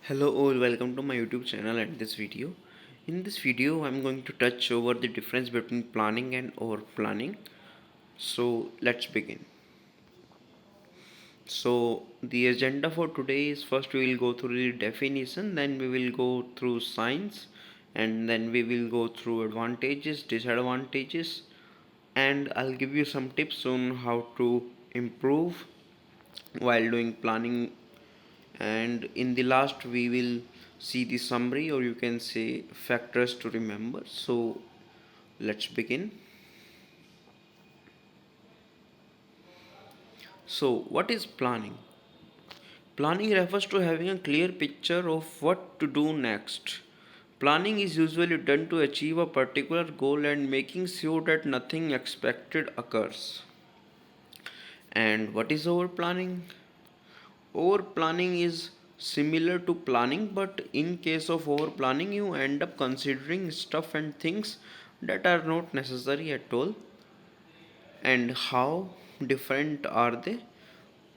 Hello all, welcome to my YouTube channel and this video. In this video, I'm going to touch over the difference between planning and over planning. So let's begin. So the agenda for today is first we will go through the definition, then we will go through science, and then we will go through advantages, disadvantages, and I'll give you some tips on how to improve while doing planning, and in the last we will see the summary, or you can say factors to remember. So let's begin. So what is planning? Planning refers to having a clear picture of what to do next. Planning is usually done to achieve a particular goal and making sure that nothing expected occurs. And what is over planning? Over planning is similar to planning, but in case of over planning, you end up considering stuff and things that are not necessary at all. And how different are they?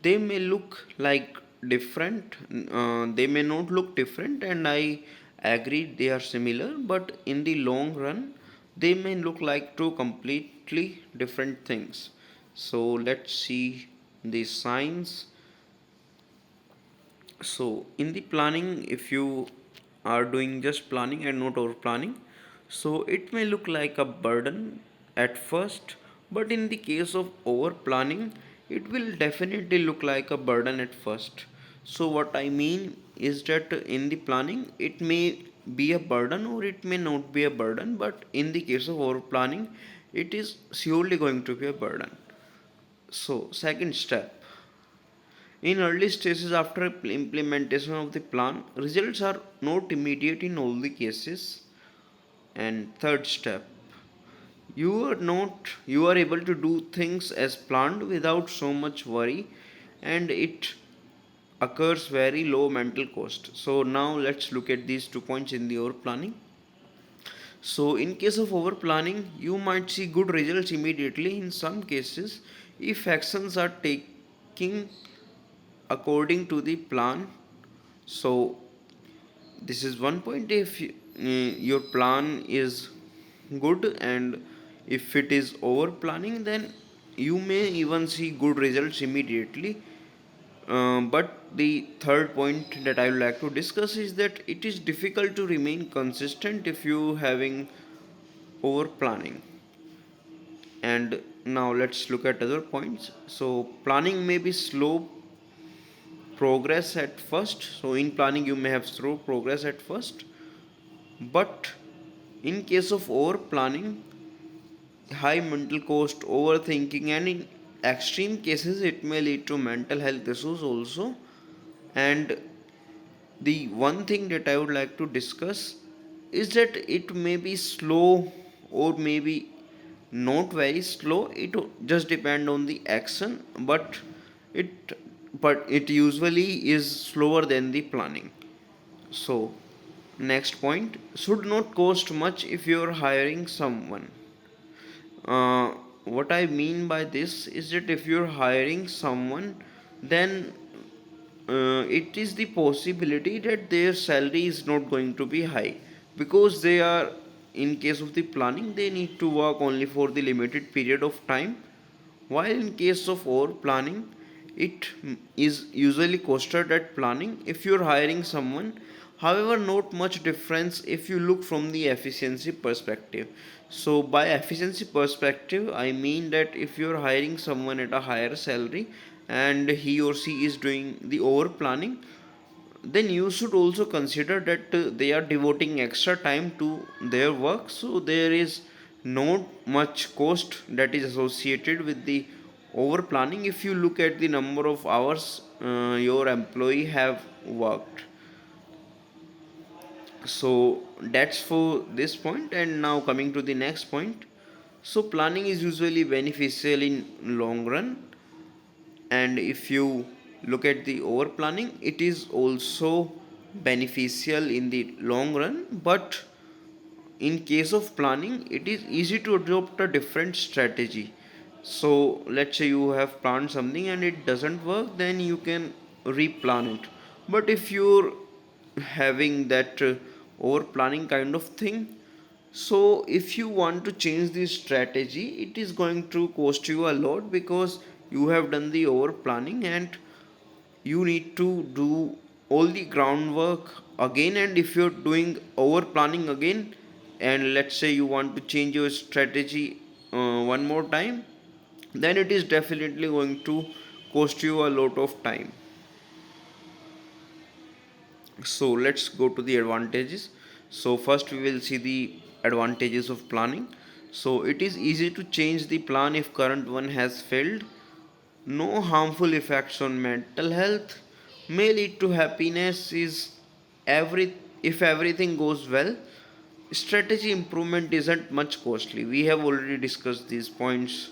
They may look like different, they may not look different, and I agree they are similar, but in the long run, they may look like two completely different things. So let's see the signs. So in the planning, if you are doing just planning and not over planning, so it may look like a burden at first, but in the case of over planning, it will definitely look like a burden at first. So what I mean is that in the planning, it may be a burden or it may not be a burden, but in the case of over planning, it is surely going to be a burden. So second step, in early stages after implementation of the plan, results are not immediate in all the cases. And third step, you are able to do things as planned without so much worry, and it occurs very low mental cost. So now let's look at these 2 points in the over planning. So in case of over planning, you might see good results immediately in some cases if actions are taking according to the plan. So this is one point. If your plan is good, and if it is over planning, then you may even see good results immediately. But the third point that I would like to discuss is that it is difficult to remain consistent if you having over planning. And now let's look at other points. So planning may be slow progress at first. So in planning you may have slow progress at first, but in case of over planning, high mental cost, overthinking, and in extreme cases it may lead to mental health issues also. And the one thing that I would like to discuss is that it may be slow or maybe not very slow. It just depend on the action, it but it usually is slower than the planning. So next point, should not cost much if you are hiring someone. What I mean by this is that if you're hiring someone, then it is the possibility that their salary is not going to be high, because they are, in case of the planning, they need to work only for the limited period of time, while in case of over planning, it is usually costed at planning if you're hiring someone. However, not much difference if you look from the efficiency perspective. So by efficiency perspective, I mean that if you're hiring someone at a higher salary and he or she is doing the over planning, then you should also consider that they are devoting extra time to their work, so there is not much cost that is associated with the over planning if you look at the number of hours your employee have worked. So that's for this point. And now coming to the next point, so planning is usually beneficial in long run, and if you look at the over planning, it is also beneficial in the long run. But in case of planning, it is easy to adopt a different strategy. So let's say you have planned something and it doesn't work, then you can replan it. But if you're having that over planning kind of thing. So if you want to change this strategy, it is going to cost you a lot because you have done the over planning, and you need to do all the groundwork again. And if you're doing over planning again, and let's say you want to change your strategy one more time, then it is definitely going to cost you a lot of time. So let's go to the advantages. So first we will see the advantages of planning. So it is easy to change the plan if current one has failed. No harmful effects on mental health. May lead to happiness is every if everything goes well. Strategy improvement isn't much costly. We have already discussed these points.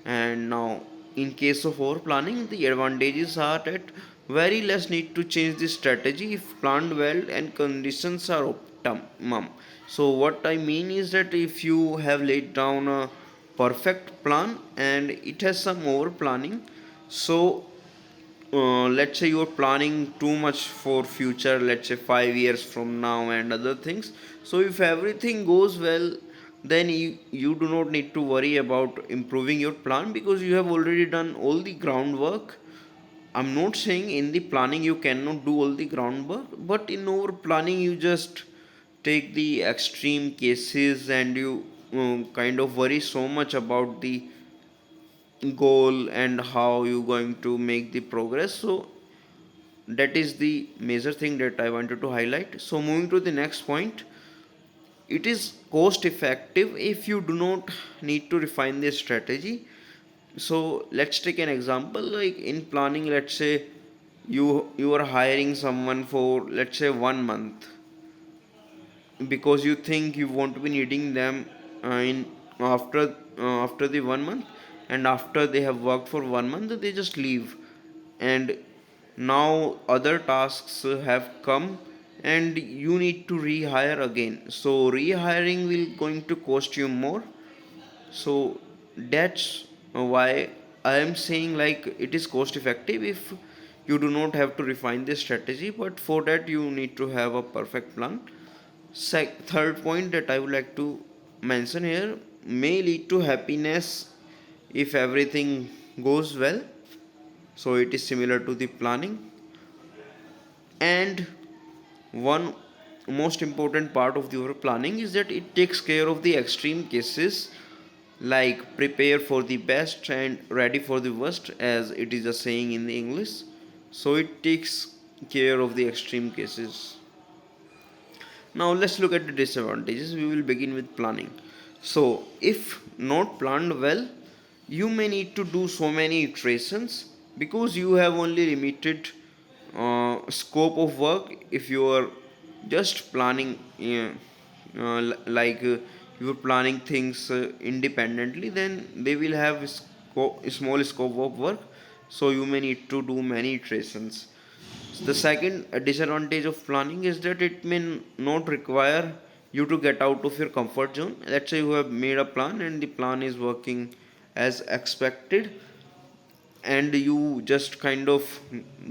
And now, in case of over planning, the advantages are that very less need to change the strategy if planned well and conditions are optimum. So what I mean is that if you have laid down a perfect plan and it has some over planning, so let's say you're planning too much for future, let's say 5 years from now and other things. So if everything goes well, then you do not need to worry about improving your plan because you have already done all the groundwork. I'm not saying in the planning you cannot do all the groundwork, but in over planning you just take the extreme cases and you kind of worry so much about the goal and how you going to make the progress. So that is the major thing that I wanted to highlight. So moving to the next point, it is cost effective if you do not need to refine the strategy. So let's take an example, like in planning, let's say you are hiring someone for, let's say, 1 month, because you think you want to be needing them in after the 1 month, and after they have worked for 1 month they just leave, and now other tasks have come and you need to rehire again. So rehiring will going to cost you more. So that's why I am saying like it is cost effective if you do not have to refine this strategy, but for that you need to have a perfect plan. Third point that I would like to mention here, may lead to happiness if everything goes well. So it is similar to the planning. And one most important part of your planning is that it takes care of the extreme cases, like prepare for the best and ready for the worst, as it is a saying in the English. So it takes care of the extreme cases. Now let's look at the disadvantages. We will begin with planning. So if not planned well, you may need to do so many iterations because you have only limited scope of work. If you are just planning like you are planning things independently, then they will have small scope of work, so you may need to do many iterations. The second disadvantage of planning is that it may not require you to get out of your comfort zone. Let's say you have made a plan and the plan is working as expected, and you just kind of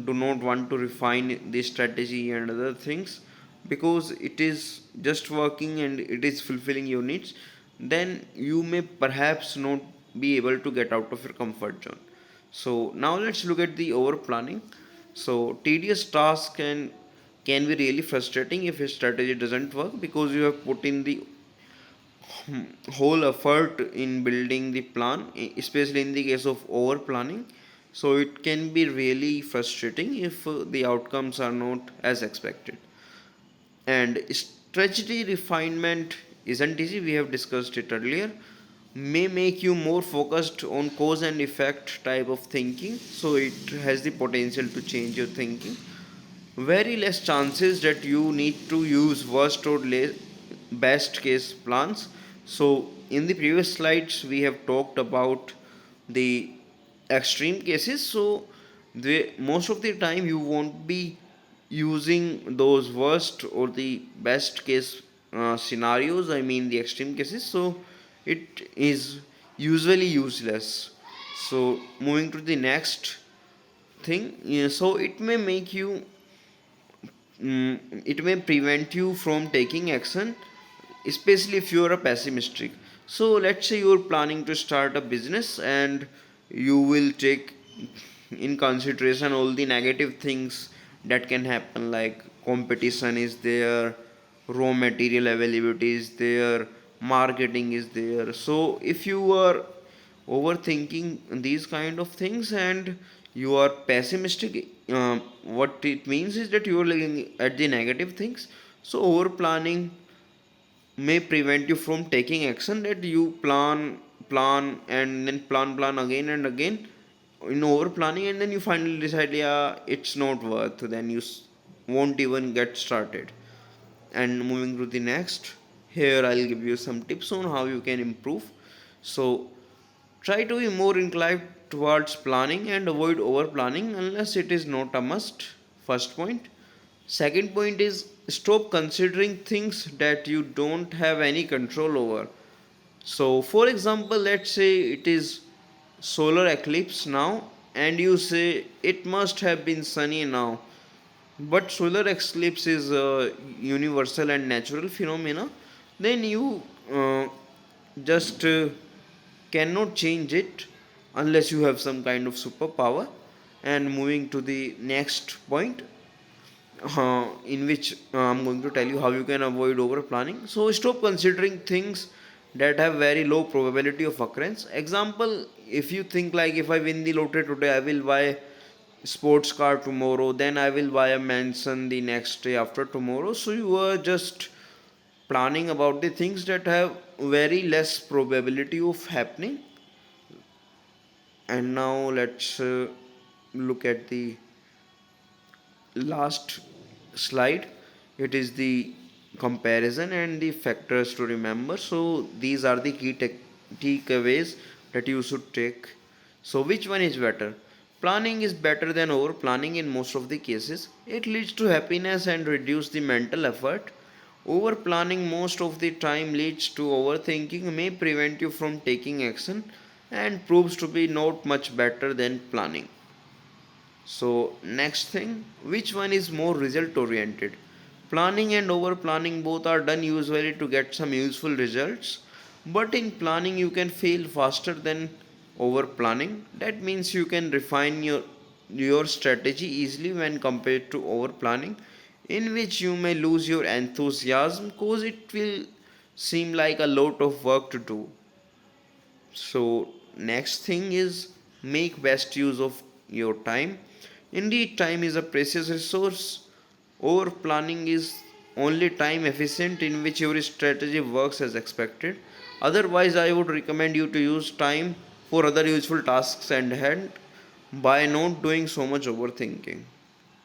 do not want to refine the strategy and other things because it is just working and it is fulfilling your needs, then you may perhaps not be able to get out of your comfort zone. So now let's look at the over planning. So tedious tasks can be really frustrating if a strategy doesn't work because you have put in the whole effort in building the plan, especially in the case of over planning. So it can be really frustrating if the outcomes are not as expected. And strategy refinement isn't easy, we have discussed it earlier. May make you more focused on cause and effect type of thinking, so it has the potential to change your thinking. Very less chances that you need to use worst or best case plans. So in the previous slides we have talked about the extreme cases. So most of the time you won't be using those worst or the best case scenarios, I mean the extreme cases. So it is usually useless. So moving to the next thing, yeah, so it may make you it may prevent you from taking action, especially if you are a pessimistic. So let's say you are planning to start a business and you will take in consideration all the negative things that can happen, like competition is there, raw material availability is there, marketing is there. So if you are overthinking these kind of things and you are pessimistic, what it means is that you are looking at the negative things. So over planning may prevent you from taking action, that you plan and then plan again and again in over planning, and then you finally decide, yeah, it's not worth, then you won't even get started. And moving to the next, here I'll give you some tips on how you can improve. So try to be more inclined towards planning and avoid over planning unless it is not a must. First point. Second point is stop considering things that you don't have any control over. So, for example, let's say it is solar eclipse now, and you say it must have been sunny now. But solar eclipse is a universal and natural phenomena. Then you just cannot change it unless you have some kind of superpower. And moving to the next point, in which I'm going to tell you how you can avoid over planning. So stop considering things that have very low probability of occurrence. Example, if you think like, if I win the lottery today, I will buy sports car tomorrow, then I will buy a mansion the next day after tomorrow. So you are just planning about the things that have very less probability of happening. And now let's look at the last slide. It is the comparison and the factors to remember. So these are the key takeaways that you should take. So which one is better? Planning is better than over planning in most of the cases. It leads to happiness and reduce the mental effort. Over planning most of the time leads to overthinking, may prevent you from taking action, and proves to be not much better than planning. So, next thing, which one is more result oriented? Planning and over planning both are done usually to get some useful results, but in planning you can fail faster than over planning. That means you can refine your strategy easily when compared to over planning, in which you may lose your enthusiasm because it will seem like a lot of work to do. So next thing is make best use of your time. Indeed, time is a precious resource. Over planning is only time efficient in which your strategy works as expected. Otherwise, I would recommend you to use time for other useful tasks and hand by not doing so much overthinking.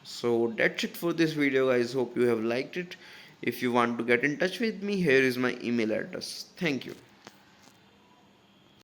So that's it for this video, guys. Hope you have liked it. If you want to get in touch with me, here is my email address. Thank you.